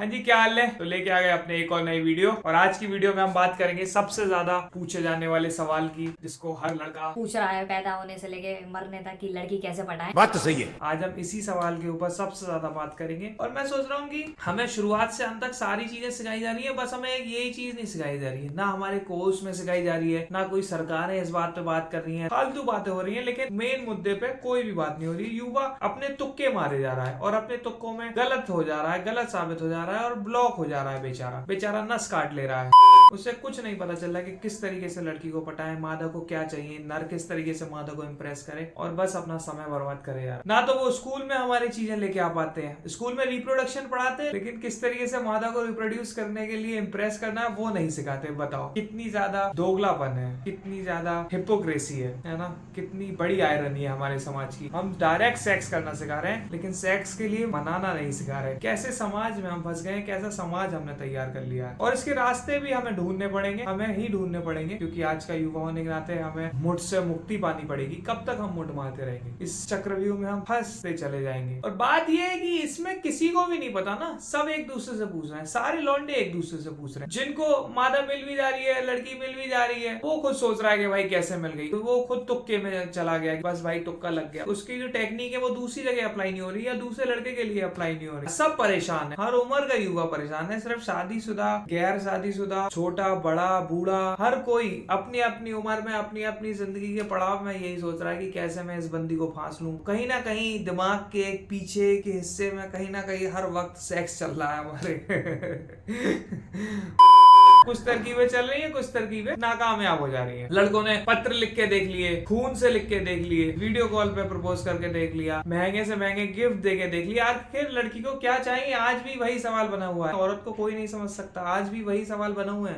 हाँ जी, क्या हाल है। तो लेके आ गए अपने एक और नई वीडियो। और आज की वीडियो में हम बात करेंगे सबसे ज्यादा पूछे जाने वाले सवाल की, जिसको हर लड़का पूछ रहा है पैदा होने से लेके मरने तक की लड़की कैसे पटाए। बात तो सही है। आज हम इसी सवाल के ऊपर सबसे ज्यादा बात करेंगे। और मैं सोच रहा हूँ कि हमें शुरुआत से अंत तक सारी चीजें सिखाई जा रही है, बस हमें एक यही चीज नहीं सिखाई जा रही है। ना हमारे कोर्स में सिखाई जा रही है, ना कोई सरकारें इस बात पे बात कर रही है। फालतू बातें हो रही है, लेकिन मेन मुद्दे पे कोई भी बात नहीं हो रही। युवा अपने तुक्के मारे जा रहा है और अपने तुक्कों में गलत हो जा रहा है, गलत साबित हो जा रहा है और ब्लॉक हो जा रहा है। बेचारा बेचारा नस काट ले रहा है। उससे कुछ नहीं पता चल रहा कि किस तरीके से लड़की को पटाए, मादा को क्या चाहिए, नर किस तरीके से मादा को इम्प्रेस करे, और बस अपना समय बर्बाद करे यार। ना तो वो स्कूल में हमारी चीजें लेके आ पाते हैं, स्कूल में रिप्रोडक्शन पढ़ाते हैं, लेकिन किस तरीके से मादा को रिप्रोड्यूस करने के लिए इम्प्रेस करना है वो नहीं सिखाते। बताओ कितनी ज्यादा दोगलापन है, कितनी ज्यादा हिपोक्रेसी है ना, कितनी बड़ी आयरनी है हमारे समाज की। हम डायरेक्ट सेक्स करना सिखा रहे हैं, लेकिन सेक्स के लिए मनाना नहीं सिखा रहे। कैसे समाज में हम फंस गए, कैसा समाज हमने तैयार कर लिया है। और इसके रास्ते भी हमें ढूंढने पड़ेंगे, हमें ही ढूंढने पड़ेंगे, क्योंकि आज का युवा होने के नाते हमें मुठ से मुक्ति पानी पड़ेगी। कब तक हम मुठ मारते रहेंगे, इस चक्रव्यूह में हम फंसते चले जाएंगे। और बात यह है कि इसमें किसी को भी नहीं पता ना, सब एक दूसरे से पूछ रहे हैं, सारे लौंडे एक दूसरे से पूछ रहे हैं। जिनको मादा मिल भी जा रही है, लड़की मिल भी जा रही है, वो खुद सोच रहा है कि भाई कैसे मिल गई, तो वो खुद तुक्के में चला गया, बस भाई तुक्का लग गया। उसकी जो टेक्निक है वो दूसरी जगह अप्लाई नहीं हो रही, या दूसरे लड़के के लिए अप्लाई नहीं हो रही। सब परेशान है, हर उम्र का युवा परेशान है। सिर्फ शादीशुदा, गैर शादीशुदा, छोटा बड़ा बूढ़ा, हर कोई अपनी अपनी उम्र में अपनी अपनी जिंदगी के पड़ाव में यही सोच रहा है कि कैसे मैं इस बंदी को फांस लूं। कहीं ना कहीं दिमाग के एक पीछे के हिस्से में कहीं ना कहीं हर वक्त सेक्स चल रहा है हमारे। कुछ तरकीबें चल रही हैं, कुछ तरकीबें नाकामयाब हो जा रही हैं। लड़कों ने पत्र लिख के देख लिए, खून से लिख के देख लिए, वीडियो कॉल पे प्रपोज करके देख लिया, महंगे से महंगे गिफ्ट दे के देख लिया। आखिर लड़की को क्या चाहिए, आज भी वही सवाल बना हुआ है। औरत को कोई नहीं समझ सकता, आज भी वही सवाल बना हुआ है।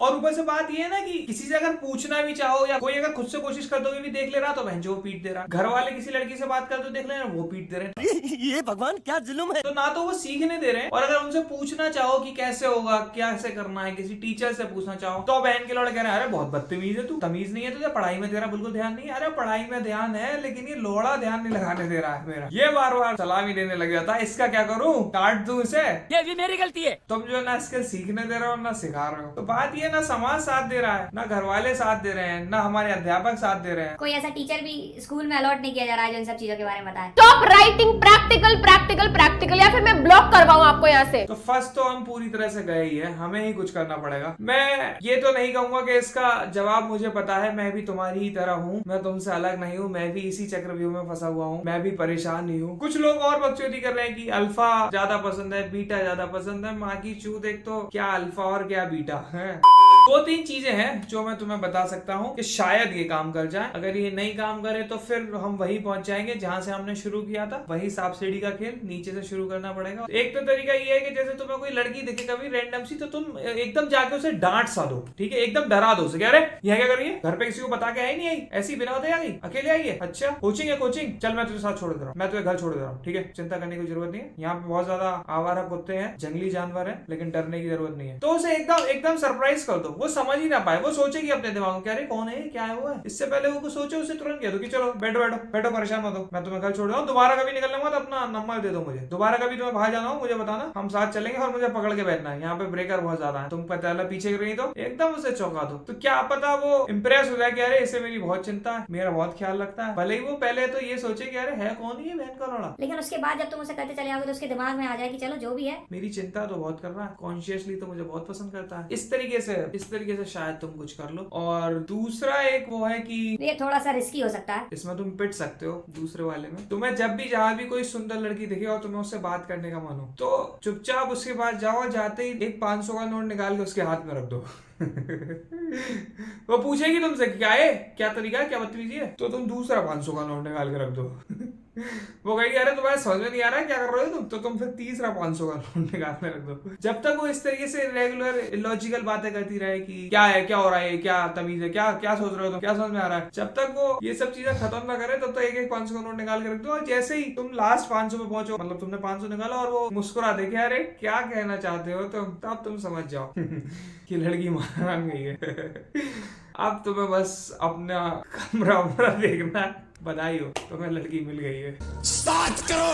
और ऊपर से बात ये है ना कि किसी से अगर पूछना भी चाहो, या कोई अगर खुद से कोशिश कर दो भी देख ले रहा, तो बहन जो पीट दे रहा। घर वाले किसी लड़की से बात कर दो देख ले रहे, वो पीट दे रहे। ये भगवान क्या जुल्म है। तो ना तो वो सीखने दे रहे हैं, और अगर उनसे पूछना चाहो कि कैसे होगा, कैसे करना है, किसी टीचर से पूछना चाहो, तो बहन के लौड़े कह रहे हैं अरे बहुत बदतमीज है तू, तमीज नहीं है तुझे, पढ़ाई में तेरा बिल्कुल ध्यान नहीं है। अरे पढ़ाई में ध्यान है, लेकिन ये लोड़ा ध्यान नहीं लगाने दे रहा है मेरा। ये बार बार सलामी देने लग जाता है, इसका क्या करूं, काट दूं इसे। ये भी मेरी गलती है। तुम जो ना स्किल सीखने दे रहे हो ना सिखा रहे हो। तो बात ये ना समाज साथ दे रहा है, ना घर वाले साथ दे रहे हैं, ना हमारे अध्यापक साथ दे रहे हैं। कोई ऐसा टीचर भी स्कूल में अलॉट नहीं किया जा रहा है जो इन सब चीजों के बारे में बताए। Stop writing practical practical practical, या फिर मैं ब्लॉक करवाऊं आपको यहाँ से। तो फर्स्ट तो हम पूरी तरह से गए ही है, हमें ही कुछ करना पड़ेगा। मैं ये तो नहीं कहूंगा कि इसका जवाब मुझे पता है, मैं भी तुम्हारी ही तरह हूँ, मैं तुमसे अलग नहीं हूँ, मैं भी इसी चक्रव्यूह में फंसा हुआ हूँ, मैं भी परेशान ही हूँ। कुछ लोग और बकचोदी कर रहे हैं कि अल्फा ज्यादा पसंद है, बीटा ज्यादा पसंद है। माँ की चूत, एक तो क्या अल्फा और क्या बीटा है। दो तीन चीजें हैं जो मैं तुम्हें बता सकता हूँ कि शायद ये काम कर जाए। अगर ये नहीं काम करे तो फिर हम वही पहुंच जाएंगे जहां से हमने शुरू किया था, वही सांप सीढ़ी का खेल, नीचे से शुरू करना पड़ेगा। एक तो तरीका ये है कि जैसे तुम्हें कोई लड़की दिखे कभी रैंडम सी, तो तुम एकदम जाके उसे डांट सा दो, ठीक है, एकदम डरा दो उसे। अरे यह क्या कर रही है, घर पे किसी को बता के आई नहीं आई, ऐसी बिना बताए आ गई, अकेले आई है, अच्छा कोचिंग है कोचिंग, चल मैं तुझे साथ छोड़ दे रहा हूँ, मैं तुझे घर छोड़ दे रहा हूँ, ठीक है, चिंता करने की जरूरत नहीं है। यहाँ पे बहुत ज्यादा आवारा कुत्ते हैं, जंगली जानवर है, लेकिन डरने की जरूरत नहीं है। तो उसे एकदम एकदम सरप्राइज कर दो, वो समझ ही ना पाए, वो सोचेगी अपने दिमाग में क्या रे कौन है, क्या है वो है। इससे पहले वो सोचे, उसे तुरंत कह दो कि चलो बैठो बैठो बैठो, परेशान मत हो, मैं तुम्हें घर छोड़ रहा हूँ, दोबारा कभी निकलना मत, अपना नंबर दे दो मुझे, दोबारा कभी तुम्हें बाहर जाना हो मुझे बताना, हम साथ चलेंगे, और मुझे पकड़ के बैठना है, यहाँ पे ब्रेकर बहुत ज्यादा है, तुम पता पीछे गिर गई तो एकदम उसे चौंका दो। तो क्या पता वो इंप्रेस हो जाए कि अरे इसे मेरी बहुत चिंता है, मेरा बहुत ख्याल रखता है। भले ही वो पहले तो ये सोचे कि अरे है कौन ये बहन का लौड़ा, लेकिन उसके बाद जब तुम उसे करते चले आओगे तो उसके दिमाग में आ जाए कि चलो जो भी है, मेरी चिंता तो बहुत कर रहा है, कॉन्शियसली तो मुझे बहुत पसंद करता है। इस तरीके से शायद तुम कुछ कर लो। और दूसरा एक वो है कि ये थोड़ा सा रिस्की हो सकता है। इसमें तुम पिट सकते हो दूसरे वाले में। तुम्हें जब भी जहां भी कोई सुंदर लड़की दिखे और तुम्हें उससे बात करने का मन हो, तो चुपचाप उसके पास जाओ, जाते ही एक 500 का नोट निकाल के उसके हाथ में रख दो। वो पूछेगी तुमसे क्या है, क्या तरीका है, क्या बदतमीजी है, तो तुम दूसरा 500 का नोट निकाल के रख दो। वो कहेगी अरे तुम्हारे समझ में नहीं आ रहा है क्या कर रहे हो तुम, तो तुम फिर तीसरा 500 का नोट निकाल के रख दो। जब तक वो इस तरीके से रेगुलर इलॉजिकल बातें करती रहे कि क्या है, क्या हो रहा है, क्या तमीज है, क्या क्या सोच रहे हो तुम, क्या समझ में आ रहा है, जब तक वो ये सब चीजें खत्म ना करे तब तक एक एक 500 का नोट निकाल के रख दो। और जैसे ही तुम लास्ट 500 पे पहुंचो, मतलब तुमने 500 निकाला और वो मुस्कुरा दे अरे क्या कहना चाहते हो तुम, तब तुम समझ जाओ कि लड़की मान गई है। अब तुम्हें बस अपना कमरा देखना, बधाई हो तुम्हें लड़की मिल गई है। स्टार्ट करो।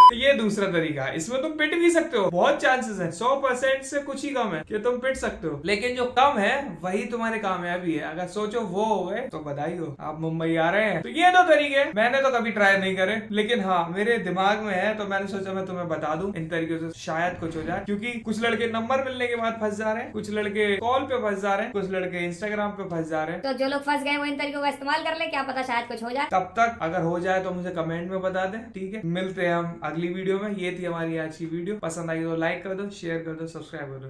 तो ये दूसरा तरीका है, इसमें तुम पिट भी सकते हो, बहुत चांसेस है, 100% से कुछ ही कम है कि तुम पिट सकते हो, लेकिन जो कम है वही तुम्हारी कामयाबी है। अगर सोचो वो हो गए तो बधाई हो, आप मुंबई आ रहे हैं। तो ये 2 तरीके मैंने तो कभी ट्राई नहीं करे, लेकिन हाँ मेरे दिमाग में है तो मैंने सोचा मैं तुम्हें बता दूं, इन तरीके से शायद कुछ हो जाए। क्योंकि कुछ लड़के नंबर मिलने के बाद फंस जा रहे हैं, कुछ लड़के कॉल पे फंस जा रहे हैं, कुछ लड़के इंस्टाग्राम पे फंस जा रहे हैं। तो जो लोग फंस गए वो इन तरीकों का इस्तेमाल कर ले, क्या पता शायद कुछ हो जाए। तब तक अगर हो जाए तो मुझे कमेंट में बता दें, ठीक है। मिलते हैं हम अगली वीडियो में। ये थी हमारी आज की वीडियो, पसंद आई तो लाइक कर दो, शेयर कर दो, सब्सक्राइब कर दो।